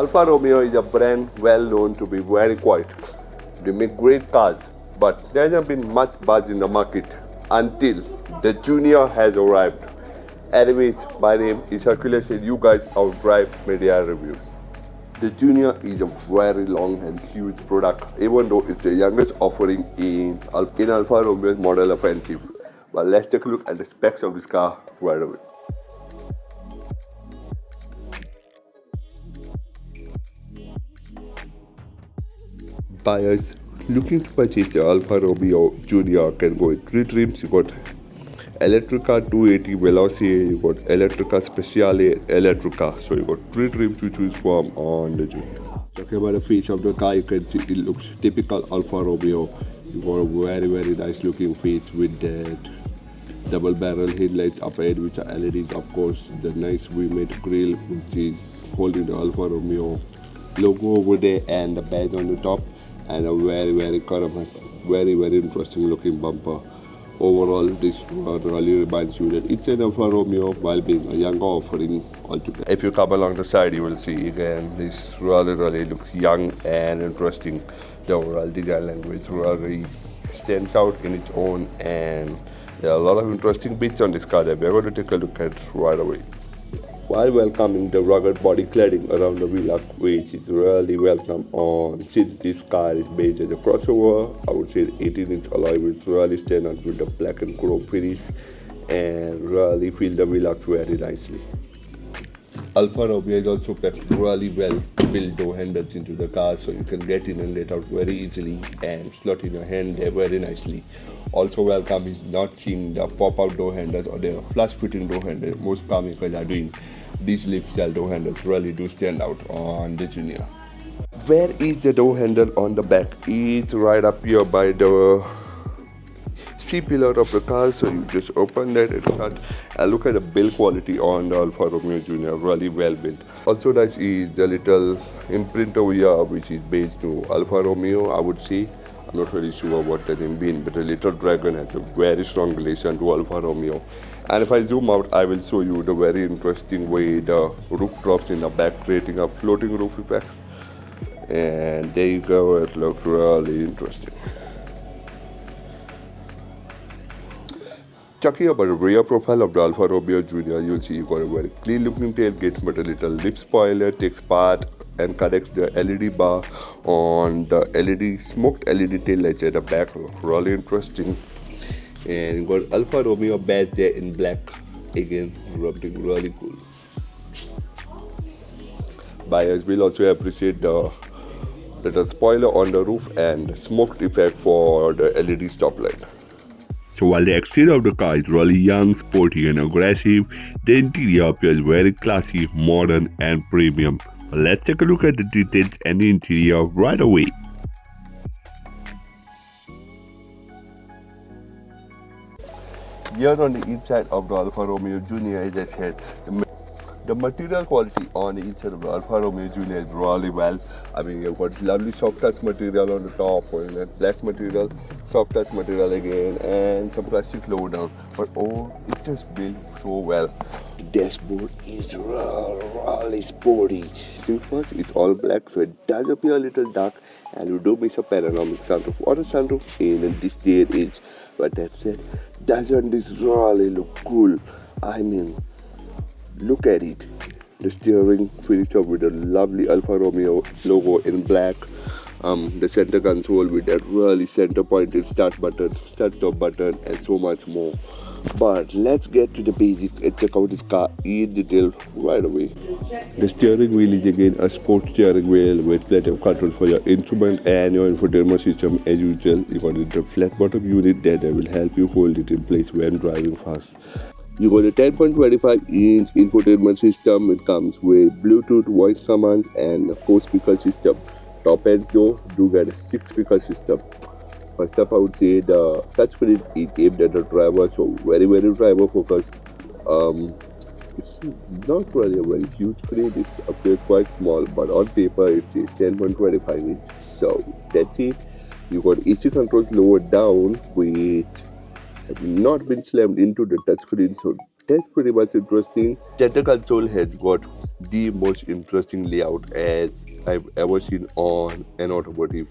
Alfa Romeo is a brand well known to be very quiet. They make great cars, but there hasn't been much buzz in the market until the Junior has arrived. Anyways, my name is Hercules and you guys outdrive media reviews. The Junior is a very long and huge product, even though it's the youngest offering in Alfa Romeo's model offensive. But let's take a look at the specs of this car right away. Buyers looking to purchase the Alfa Romeo Junior can go in three trims. You got Electrica 280 Veloce, you got Electrica Speciale, Electrica. So you got three trims to choose from on the Junior. Talking about the face of the car, you can see it looks typical Alfa Romeo. You got a very nice looking face with that double barrel headlights up ahead, which are LEDs, of course. The nice V-made grille, which is holding the Alfa Romeo logo over there, and the badge on the top, and a very kind of very interesting looking bumper. Overall, this really reminds you that it's an Alfa Romeo while being a younger offering altogether. If you come along the side, you will see again this really looks young and interesting. The overall design language really stands out in its own, and there are a lot of interesting bits on this car that we're going to take a look at right away. While welcoming the rugged body cladding around the wheel arch, which is really welcome on, since this car is based as a crossover, I would say the 18-inch alloy will really stand out with the black and chrome finish and really fill the wheel arch very nicely. Alfa Romeo is also packed really well built door handles into the car, so you can get in and let out very easily and slot in your hand there very nicely. Also welcome is not seeing the pop-out door handles or the flush-fitting door handles most car makers are doing. These lift-style door handles really do stand out on the Junior. Where is the door handle on the back? It's right up here by the C-pillar of the car, so you just open that and start and look at the build quality on the Alfa Romeo Junior, really well built. Also nice is the little imprint over here, which is based to Alfa Romeo, I would say. I'm not really sure what that name means, but the little dragon has a very strong relation to Alfa Romeo. And if I zoom out, I will show you the very interesting way the roof drops in the back, creating a floating roof effect. And there you go, it looks really interesting. Talking about the rear profile of the Alfa Romeo Junior, you'll see you've got a very clean looking tailgate, but a little lip spoiler takes part and connects the LED bar on the smoked LED tail lights at the back. Really interesting. And you've got Alfa Romeo badge there in black, again looking really cool. Buyers will also appreciate the spoiler on the roof and smoked effect for the LED stop light. So while the exterior of the car is really young, sporty and aggressive, the interior appears very classy, modern and premium. Let's take a look at the details and the interior right away. Here on the inside of the Alfa Romeo Junior, as I said, the material quality on the inside of the Alfa Romeo Junior is really well. I mean, you've got lovely soft touch material on the top, and that black material, soft touch material again, and some plastic lower down. But it's just built so well. The dashboard is really sporty. Still first, it's all black, so it does appear a little dark, and you do miss a panoramic sunroof or a sunroof in this day and age. But that said, doesn't this really look cool? I mean, look at it. The steering finished up with a lovely Alfa Romeo logo in black. The center console with that really center pointed start button, start stop button, and so much more. But let's get to the basics and check out this car in detail right away. The steering wheel is again a sport steering wheel with plenty of control for your instrument and your infotainment system as usual. You got the flat bottom unit there that will help you hold it in place when driving fast. You got a 10.25-inch infotainment system. It comes with Bluetooth voice commands and a 4-speaker system. Top end though, do get a 6-speaker system. First up, I would say the touchscreen is aimed at the driver, so very driver focused. It's not really a very huge screen, it appears quite small, but on paper it's a 10.25 inch. So that's it. You got AC controls lower down, which have not been slammed into the touchscreen, so That's pretty much interesting. Center console has got the most interesting layout as I've ever seen on an automotive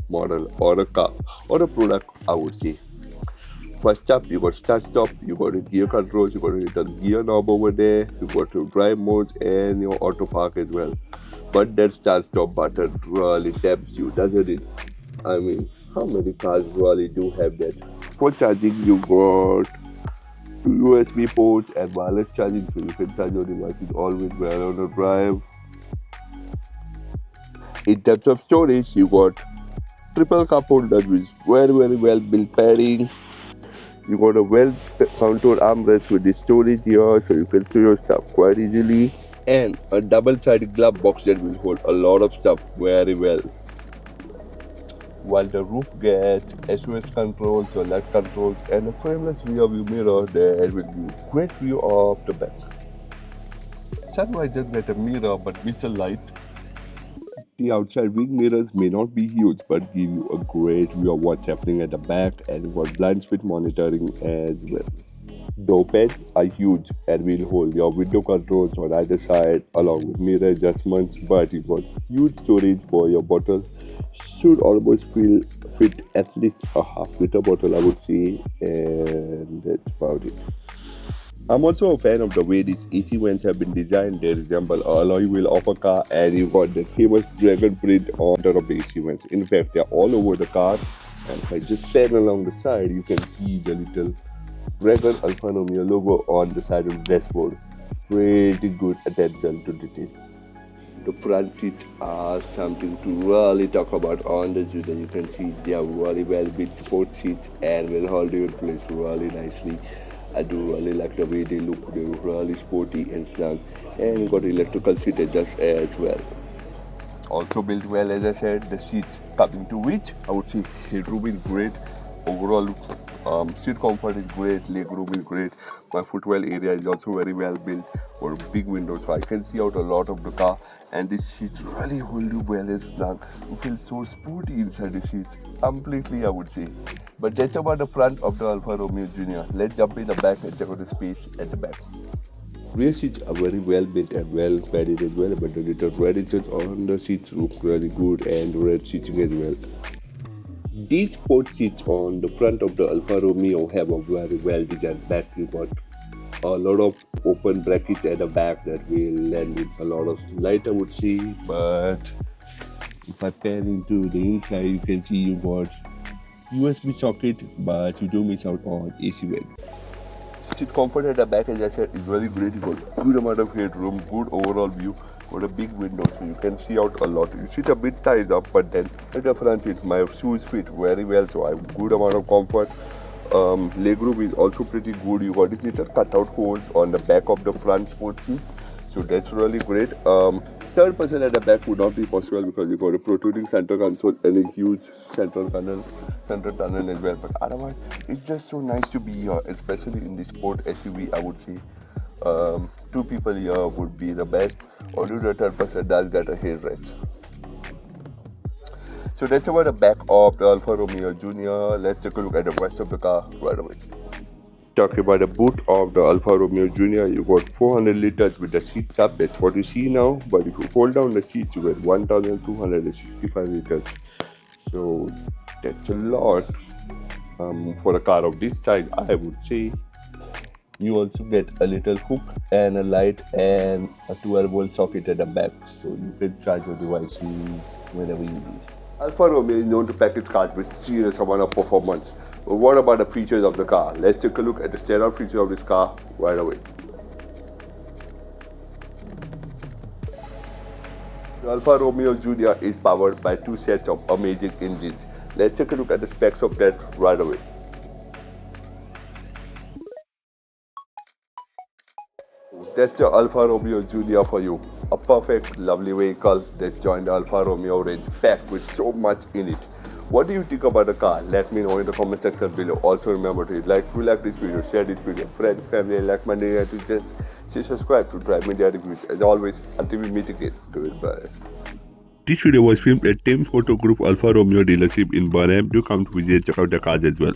model or a car or a product, I would say. First up, you got start stop, you got your gear controls, you got your little gear knob over there, you got your drive modes and your auto park as well. But that start stop button really tempts you, doesn't it? I mean, how many cars really do have that? For charging, you got two USB ports and wireless charging, so you can charge your devices always while on a drive. In terms of storage, you got triple cup holders with very well built padding. You got a well contoured armrest with the storage here, so you can store your stuff quite easily. And a double-sided glove box that will hold a lot of stuff very well. While the roof gets SOS controls, your light controls, and a frameless rear view mirror that will give you great view of the back. Sunrise just get a mirror but miss a light. The outside wing mirrors may not be huge but give you a great view of what's happening at the back and what blind spot monitoring as well. Door pads are huge and will hold your window controls on either side along with mirror adjustments, but you got huge storage for your bottles. Should almost fit at least a half-liter bottle, I would say, and that's about it. I'm also a fan of the way these AC vents have been designed. They resemble a alloy wheel of a car, and you got that famous dragon print on top of the AC vents. In fact, they're all over the car, and if I just pan along the side, you can see the little Dragon Alfa Romeo logo on the side of the dashboard. Pretty good attention to detail. The front seats are something to really talk about on the Judah. You can see they are really well built sport seats and will hold you in place really nicely. I do really like the way they look. They're really sporty and snug, and you got electrical seat adjust as well. Also built well, as I said. The seats coming to which I would say headroom is great. Overall, seat comfort is great. Leg room is great. My footwell area is also very well built for big windows, so I can see out a lot of the car. And these seats really hold you well and snug. You feel so sporty inside the seats. Completely, I would say. But that's about the front of the Alfa Romeo Junior. Let's jump in the back and check out the space at the back. Rear seats are very well built and well padded as well, but the little red inserts on the seats look really good and red seating as well. These sport seats on the front of the Alfa Romeo have a very well designed back. You got a lot of open brackets at the back that will lend in a lot of light, I would say. But if I pan into the inside, you can see you got USB socket, but you do miss out on AC vents. Seat comfort at the back, as I said, is very great. You got good amount of headroom, good overall view, got a big window, so you can see out a lot. You sit a bit thighs up, but then at the front seat, my shoes fit very well, so I have good amount of comfort. Legroom is also pretty good. You got these little cutout holes on the back of the front sport seat, so that's really great. Third person at the back would not be possible because you got a protruding center console and a huge central tunnel as well. But otherwise, it's just so nice to be here, especially in the sport SUV. I would say two people here would be the best. Although the third person does get a headrest. So that's about the back of the Alfa Romeo Junior. Let's take a look at the rest of the car right away. Talking about the boot of the Alfa Romeo Junior, you got 400 liters with the seats up. That's what you see now. But if you fold down the seats, you get 1,265 liters. So that's a lot for a car of this size, I would say. You also get a little hook and a light and a 12-volt socket at the back, so you can charge your devices whenever you need. Alfa Romeo is known to package cars with serious amount of performance. But what about the features of the car? Let's take a look at the standout feature of this car right away. The Alfa Romeo Junior is powered by two sets of amazing engines. Let's take a look at the specs of that right away. That's the Alfa Romeo Junior for you. A perfect, lovely vehicle that joined the Alfa Romeo range packed with so much in it. What do you think about the car? Let me know in the comment section below. Also remember to like if you like this video, share this video, friends, family, and like my media to just subscribe to Drive Media Reviews. As always, until we meet again, goodbye. This video was filmed at Tim's Photo Group Alfa Romeo dealership in Birmingham. Do come to visit, check out the cars as well.